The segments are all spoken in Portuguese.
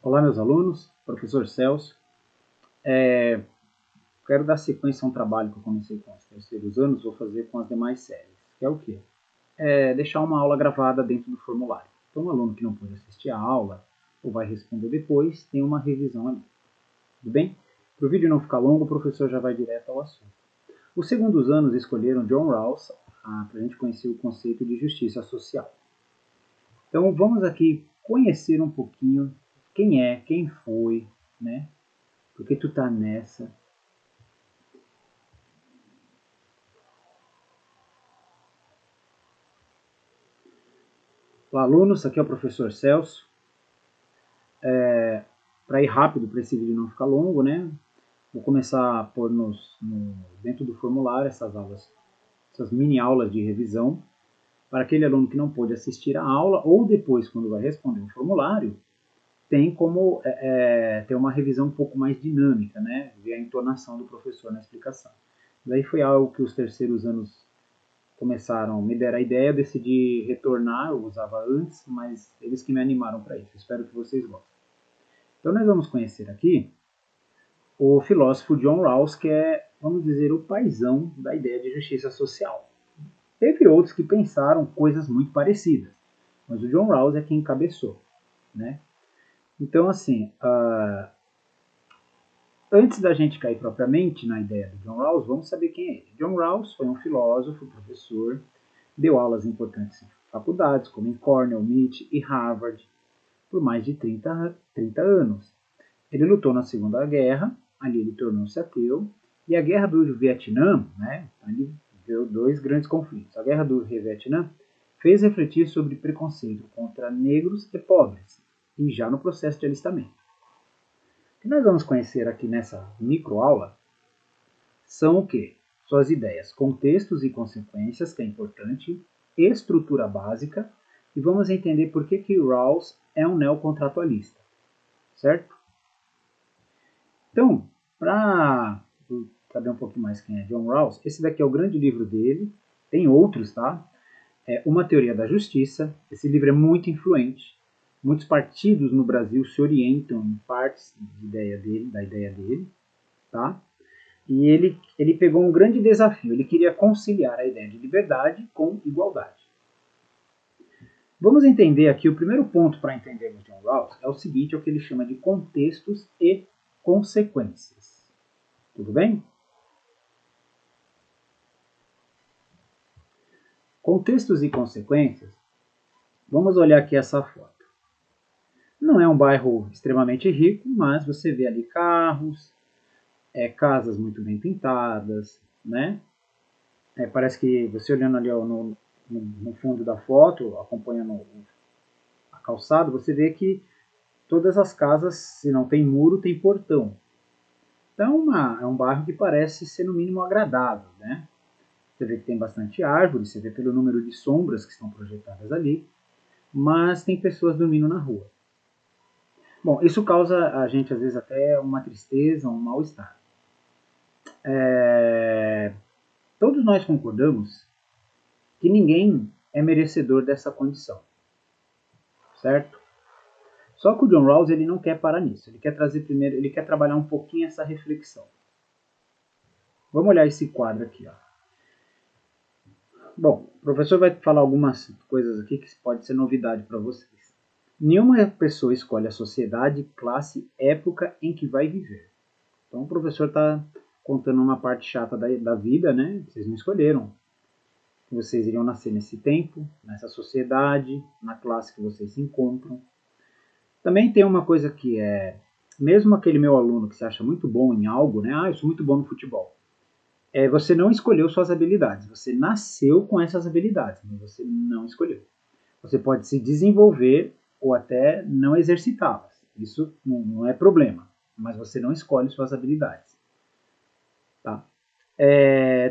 Olá, meus alunos, professor Celso. Quero dar sequência a um trabalho que eu comecei com os terceiros anos, vou fazer com as demais séries, que é o quê? Deixar uma aula gravada dentro do formulário. Então, um aluno que não pôde assistir a aula, ou vai responder depois, tem uma revisão ali. Tudo bem? Para o vídeo não ficar longo, o professor já vai direto ao assunto. Os segundos anos escolheram John Rawls para a gente conhecer o conceito de justiça social. Então, vamos aqui conhecer um pouquinho quem é, quem foi, né? Por que tu tá nessa? Olá, alunos, aqui é o professor Celso. Para ir rápido, para esse vídeo não ficar longo, né? Vou começar a pôr dentro do formulário essas aulas, essas mini aulas de revisão, para aquele aluno que não pôde assistir a aula, ou depois, quando vai responder o formulário, tem como ter uma revisão um pouco mais dinâmica, né? Ver a entonação do professor na explicação. Daí foi algo que os terceiros anos começaram, me deram a ideia, eu decidi retornar, eu usava antes, mas eles que me animaram para isso. Espero que vocês gostem. Então nós vamos conhecer aqui o filósofo John Rawls, que é, vamos dizer, o paizão da ideia de justiça social. Teve outros que pensaram coisas muito parecidas, mas o John Rawls é quem encabeçou, né? Então, assim, antes da gente cair propriamente na ideia do John Rawls, vamos saber quem é ele. John Rawls foi um filósofo, professor, deu aulas importantes em faculdades, como em Cornell, MIT e Harvard, por mais de 30 anos. Ele lutou na Segunda Guerra, ali ele tornou-se ateu, e a Guerra do Vietnã, né, ele viu dois grandes conflitos. A Guerra do Vietnã fez refletir sobre preconceito contra negros e pobres, e já no processo de alistamento. O que nós vamos conhecer aqui nessa microaula são o quê? Suas ideias, contextos e consequências, que é importante, estrutura básica, e vamos entender por que Rawls é um neocontratualista, certo? Então, para saber um pouquinho mais quem é John Rawls, esse daqui é o grande livro dele, tem outros, tá? É Uma Teoria da Justiça, esse livro é muito influente, muitos partidos no Brasil se orientam em partes da ideia dele, tá? E ele pegou um grande desafio, ele queria conciliar a ideia de liberdade com igualdade. Vamos entender aqui, o primeiro ponto para entendermos John Rawls é o seguinte, é o que ele chama de contextos e consequências. Tudo bem? Contextos e consequências, vamos olhar aqui essa foto. Não é um bairro extremamente rico, mas você vê ali carros, casas muito bem pintadas, né? Parece que você olhando ali no fundo da foto, acompanhando a calçada, você vê que todas as casas, se não tem muro, tem portão. Então é um bairro que parece ser no mínimo agradável, né? Você vê que tem bastante árvore, você vê pelo número de sombras que estão projetadas ali, mas tem pessoas dormindo na rua. Bom, isso causa a gente às vezes até uma tristeza, um mal-estar. Todos nós concordamos que ninguém é merecedor dessa condição, certo? Só que o John Rawls ele não quer parar nisso, ele quer trazer primeiro, ele quer trabalhar um pouquinho essa reflexão. Vamos olhar esse quadro aqui, ó. Bom, o professor vai falar algumas coisas aqui que pode ser novidade para vocês. Nenhuma pessoa escolhe a sociedade, classe, época em que vai viver. Então o professor está contando uma parte chata da vida, né? Vocês não escolheram. Vocês iriam nascer nesse tempo, nessa sociedade, na classe que vocês se encontram. Também tem uma coisa que é, mesmo aquele meu aluno que se acha muito bom em algo, né? Eu sou muito bom no futebol. Você não escolheu suas habilidades, você nasceu com essas habilidades, mas você não escolheu. Você pode se desenvolver ou até não exercitá-las. Isso não é problema, mas você não escolhe suas habilidades. Tá?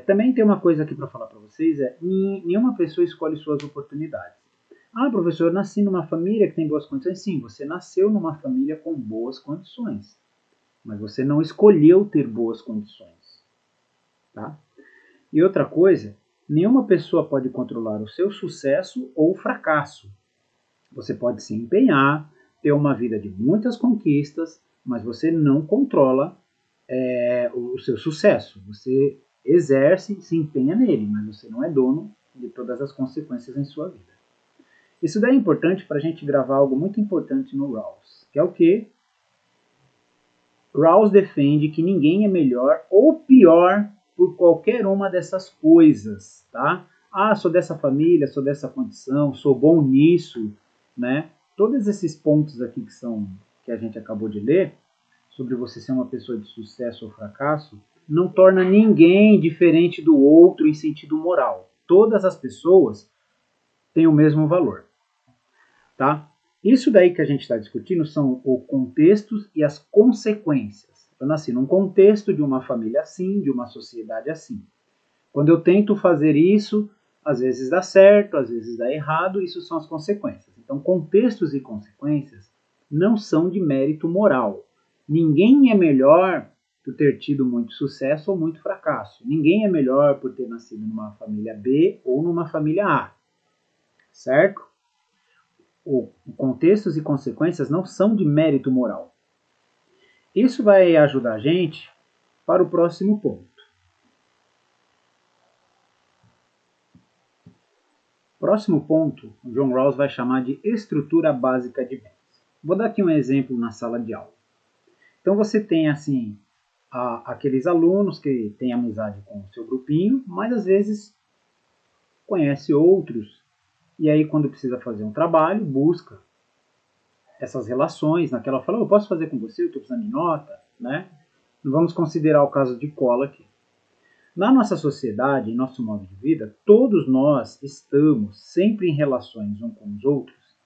Também tem uma coisa aqui para falar para vocês, nenhuma pessoa escolhe suas oportunidades. Ah, professor, eu nasci numa família que tem boas condições. Sim, você nasceu numa família com boas condições, mas você não escolheu ter boas condições. Tá? E outra coisa, nenhuma pessoa pode controlar o seu sucesso ou fracasso. Você pode se empenhar, ter uma vida de muitas conquistas, mas você não controla o seu sucesso. Você exerce, se empenha nele, mas você não é dono de todas as consequências em sua vida. Isso daí é importante para a gente gravar algo muito importante no Rawls, que é o quê? Rawls defende que ninguém é melhor ou pior por qualquer uma dessas coisas, tá? Ah, sou dessa família, sou dessa condição, sou bom nisso, né? Todos esses pontos aqui que a gente acabou de ler, sobre você ser uma pessoa de sucesso ou fracasso, não torna ninguém diferente do outro em sentido moral. Todas as pessoas têm o mesmo valor, tá? Isso daí que a gente está discutindo são os contextos e as consequências. Eu nasci num contexto de uma família assim, de uma sociedade assim. Quando eu tento fazer isso, às vezes dá certo, às vezes dá errado, isso são as consequências. Então, contextos e consequências não são de mérito moral. Ninguém é melhor por ter tido muito sucesso ou muito fracasso. Ninguém é melhor por ter nascido numa família B ou numa família A. Certo? Contextos e consequências não são de mérito moral. Isso vai ajudar a gente para o próximo ponto. Próximo ponto, o John Rawls vai chamar de estrutura básica de bens. Vou dar aqui um exemplo na sala de aula. Então você tem assim aqueles alunos que têm amizade com o seu grupinho, mas às vezes conhece outros e aí quando precisa fazer um trabalho, busca essas relações, naquela fala, eu posso fazer com você, eu estou precisando de nota, né? Vamos considerar o caso de cola aqui. Na nossa sociedade, em nosso modo de vida, todos nós estamos sempre em relações uns com os outros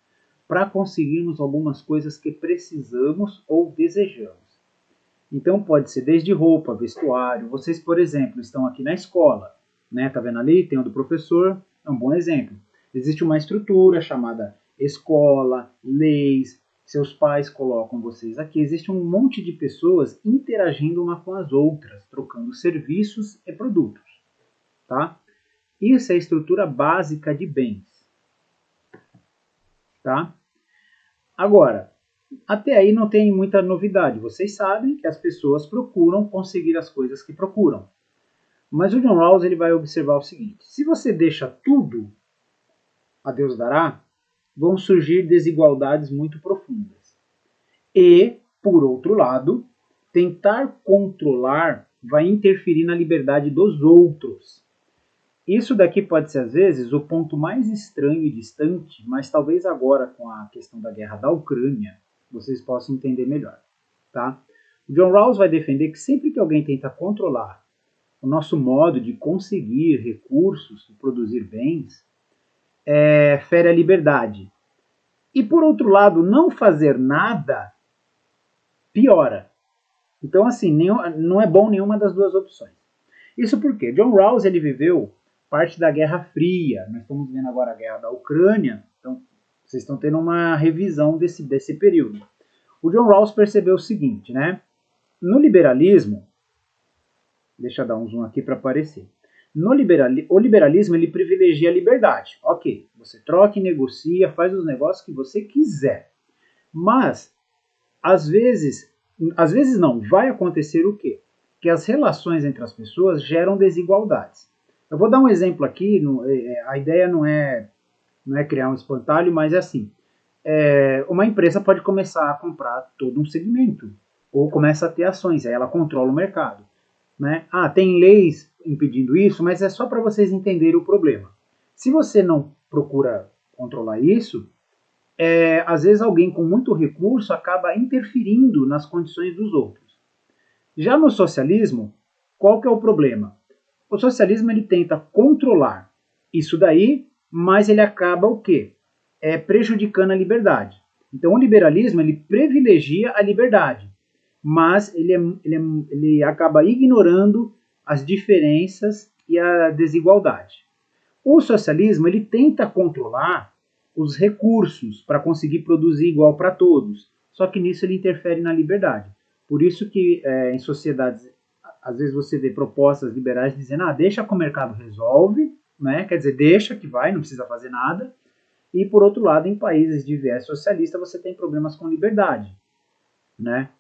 para conseguirmos algumas coisas que precisamos ou desejamos. Então pode ser desde roupa, vestuário. Vocês, por exemplo, estão aqui na escola, né? Tá vendo ali? Tem o do professor, é um bom exemplo. Existe uma estrutura chamada escola, leis, seus pais colocam vocês aqui. Existe um monte de pessoas interagindo uma com as outras, trocando serviços e produtos, tá? Isso é a estrutura básica de bens, tá? Agora, até aí não tem muita novidade. Vocês sabem que as pessoas procuram conseguir as coisas que procuram. Mas o John Rawls ele vai observar o seguinte: se você deixa tudo a Deus dará, vão surgir desigualdades muito profundas. E, por outro lado, tentar controlar vai interferir na liberdade dos outros. Isso daqui pode ser, às vezes, o ponto mais estranho e distante, mas talvez agora, com a questão da guerra da Ucrânia, vocês possam entender melhor. Tá? O John Rawls vai defender que sempre que alguém tenta controlar o nosso modo de conseguir recursos, de produzir bens, fere a liberdade. E, por outro lado, não fazer nada piora. Então, assim, não é bom nenhuma das duas opções. Isso porque John Rawls ele viveu parte da Guerra Fria. Nós estamos vendo agora a Guerra da Ucrânia. Então, vocês estão tendo uma revisão desse período. O John Rawls percebeu o seguinte, né? No liberalismo, deixa eu dar um zoom aqui para aparecer. O liberalismo ele privilegia a liberdade. Ok, você troca e negocia, faz os negócios que você quiser. Mas, às vezes não, vai acontecer o quê? Que as relações entre as pessoas geram desigualdades. Eu vou dar um exemplo aqui, a ideia não é criar um espantalho, mas é assim. Uma empresa pode começar a comprar todo um segmento, ou começa a ter ações, aí ela controla o mercado. Né? Tem leis impedindo isso, mas é só para vocês entenderem o problema. Se você não procura controlar isso, às vezes alguém com muito recurso acaba interferindo nas condições dos outros. Já no socialismo, qual que é o problema? O socialismo ele tenta controlar isso daí, mas ele acaba o quê? Prejudicando a liberdade. Então o liberalismo ele privilegia a liberdade, mas ele acaba ignorando as diferenças e a desigualdade. O socialismo ele tenta controlar os recursos para conseguir produzir igual para todos, só que nisso ele interfere na liberdade. Por isso que em sociedades, às vezes você vê propostas liberais dizendo deixa que o mercado resolve, né? Quer dizer, deixa que vai, não precisa fazer nada, E, por outro lado, em países de viés socialista, você tem problemas com liberdade, né?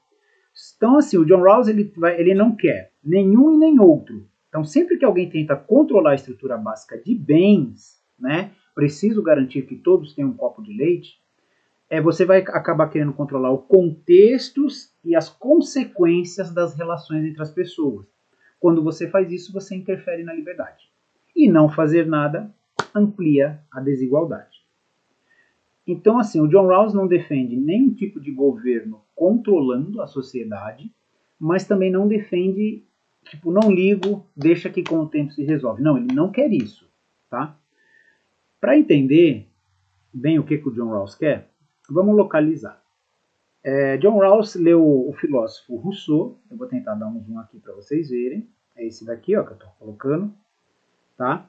Então, assim, o John Rawls ele não quer nenhum e nem outro. Então, sempre que alguém tenta controlar a estrutura básica de bens, né, preciso garantir que todos tenham um copo de leite, você vai acabar querendo controlar os contextos e as consequências das relações entre as pessoas. Quando você faz isso, você interfere na liberdade. E não fazer nada amplia a desigualdade. Então, assim, o John Rawls não defende nenhum tipo de governo controlando a sociedade, mas também não defende, tipo, não ligo, deixa que com o tempo se resolve. Não, ele não quer isso, tá? Para entender bem o que o John Rawls quer, vamos localizar. John Rawls leu o filósofo Rousseau, eu vou tentar dar um zoom aqui para vocês verem, é esse daqui, ó, que eu estou colocando, tá?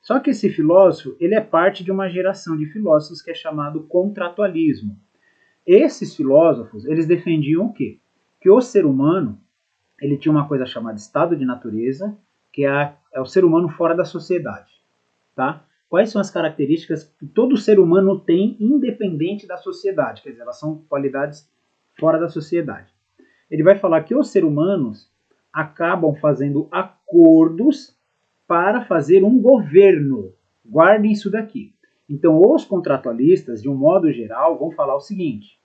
Só que esse filósofo, ele é parte de uma geração de filósofos que é chamado contratualismo. Esses filósofos, eles defendiam o quê? Que o ser humano, ele tinha uma coisa chamada estado de natureza, que é o ser humano fora da sociedade, tá? Quais são as características que todo ser humano tem independente da sociedade? Quer dizer, elas são qualidades fora da sociedade. Ele vai falar que os seres humanos acabam fazendo acordos para fazer um governo. Guardem isso daqui. Então, os contratualistas, de um modo geral, vão falar o seguinte: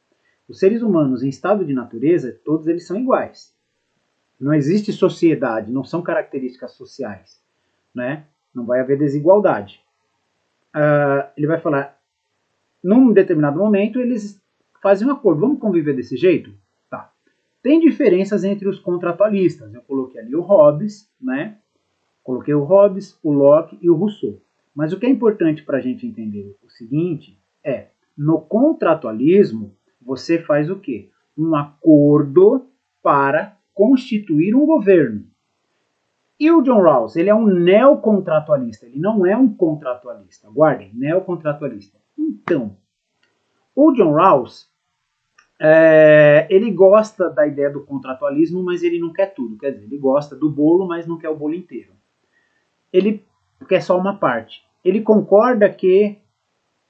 os seres humanos em estado de natureza, todos eles são iguais. Não existe sociedade, não são características sociais, né? Não vai haver desigualdade. Ele vai falar, num determinado momento, eles fazem um acordo. Vamos conviver desse jeito? Tá. Tem diferenças entre os contratualistas. Eu coloquei ali o Hobbes, né? Coloquei o Hobbes, o Locke e o Rousseau. Mas o que é importante para a gente entender o seguinte é, no contratualismo, você faz o quê? Um acordo para constituir um governo. E o John Rawls, ele é um neocontratualista, ele não é um contratualista. Guardem, neocontratualista. Então, o John Rawls, ele gosta da ideia do contratualismo, mas ele não quer tudo. Quer dizer, ele gosta do bolo, mas não quer o bolo inteiro. Ele quer só uma parte. Ele concorda que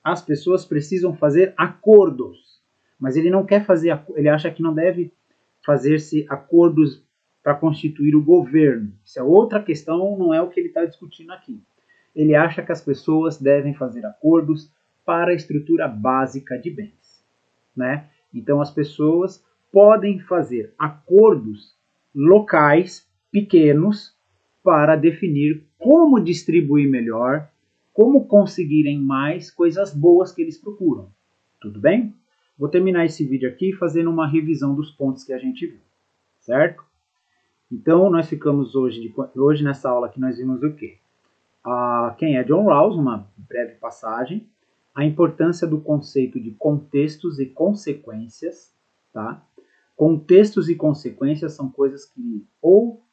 as pessoas precisam fazer acordos, mas ele não quer fazer, ele acha que não deve fazer-se acordos para constituir o governo. Isso é outra questão, não é o que ele está discutindo aqui. Ele acha que as pessoas devem fazer acordos para a estrutura básica de bens, né? Então as pessoas podem fazer acordos locais, pequenos, para definir como distribuir melhor, como conseguirem mais coisas boas que eles procuram. Tudo bem? Vou terminar esse vídeo aqui fazendo uma revisão dos pontos que a gente viu, certo? Então, nós ficamos hoje nessa aula que nós vimos o quê? Quem é John Rawls, uma breve passagem, a importância do conceito de contextos e consequências, tá? Contextos e consequências são coisas que ou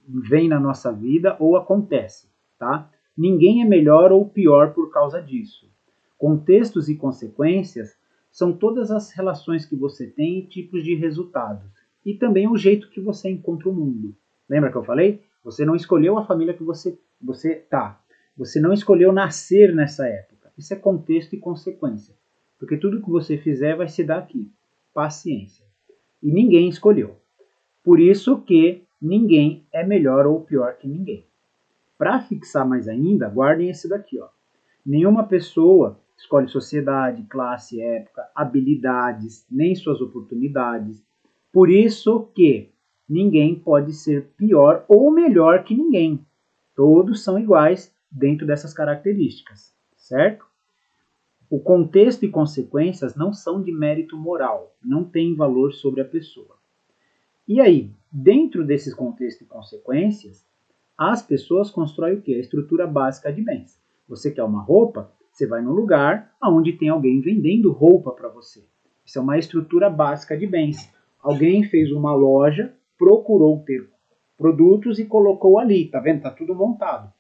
vêm na nossa vida ou acontecem, tá? Ninguém é melhor ou pior por causa disso. Contextos e consequências são todas as relações que você tem e tipos de resultados. E também o jeito que você encontra o mundo. Lembra que eu falei? Você não escolheu a família que você tá. Você não escolheu nascer nessa época. Isso é contexto e consequência. Porque tudo que você fizer vai se dar aqui. Paciência. E ninguém escolheu. Por isso que ninguém é melhor ou pior que ninguém. Para fixar mais ainda, guardem esse daqui, ó. Nenhuma pessoa escolhe sociedade, classe, época, habilidades, nem suas oportunidades. Por isso que ninguém pode ser pior ou melhor que ninguém. Todos são iguais dentro dessas características, certo? O contexto e consequências não são de mérito moral, não têm valor sobre a pessoa. E aí, dentro desses contextos e consequências, as pessoas constroem o quê? A estrutura básica de bens. Você quer uma roupa? Você vai no lugar onde tem alguém vendendo roupa para você. Isso é uma estrutura básica de bens. Alguém fez uma loja, procurou ter produtos e colocou ali. Tá vendo? Tá tudo montado.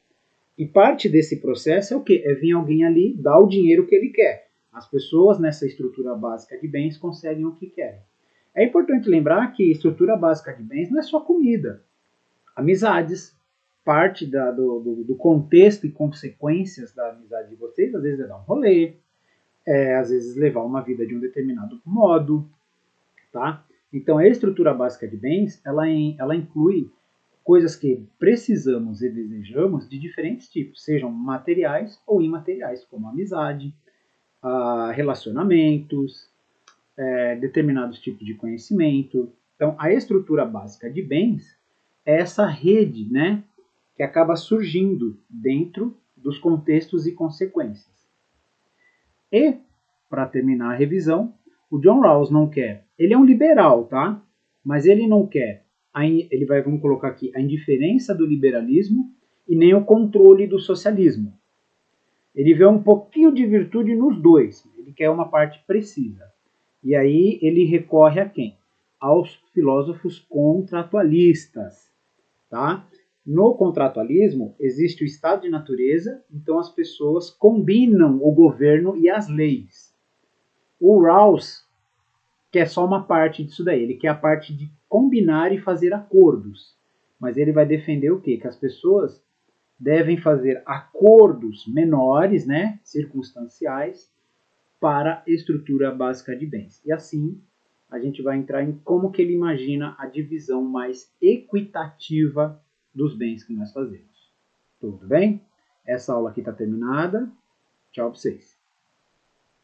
E parte desse processo é o quê? É vir alguém ali dar o dinheiro que ele quer. As pessoas nessa estrutura básica de bens conseguem o que querem. É importante lembrar que estrutura básica de bens não é só comida. Amizades, parte do contexto e consequências da amizade de vocês, às vezes é dar um rolê, às vezes levar uma vida de um determinado modo, tá? Então a estrutura básica de bens, ela inclui coisas que precisamos e desejamos de diferentes tipos, sejam materiais ou imateriais, como amizade, relacionamentos, determinados tipos de conhecimento. Então, a estrutura básica de bens é essa rede, né, que acaba surgindo dentro dos contextos e consequências. E, para terminar a revisão, o John Rawls não quer, ele é um liberal, tá? Mas ele não quer, ele vai, vamos colocar aqui, a indiferença do liberalismo e nem o controle do socialismo. Ele vê um pouquinho de virtude nos dois, ele quer uma parte precisa. E aí ele recorre a quem? Aos filósofos contratualistas, tá? No contratualismo existe o estado de natureza, então as pessoas combinam o governo e as leis. O Rawls quer só uma parte disso daí, ele quer a parte de combinar e fazer acordos. Mas ele vai defender o quê? Que as pessoas devem fazer acordos menores, né, circunstanciais, para a estrutura básica de bens. E assim a gente vai entrar em como que ele imagina a divisão mais equitativa dos bens que nós fazemos. Tudo bem? Essa aula aqui está terminada. Tchau para vocês.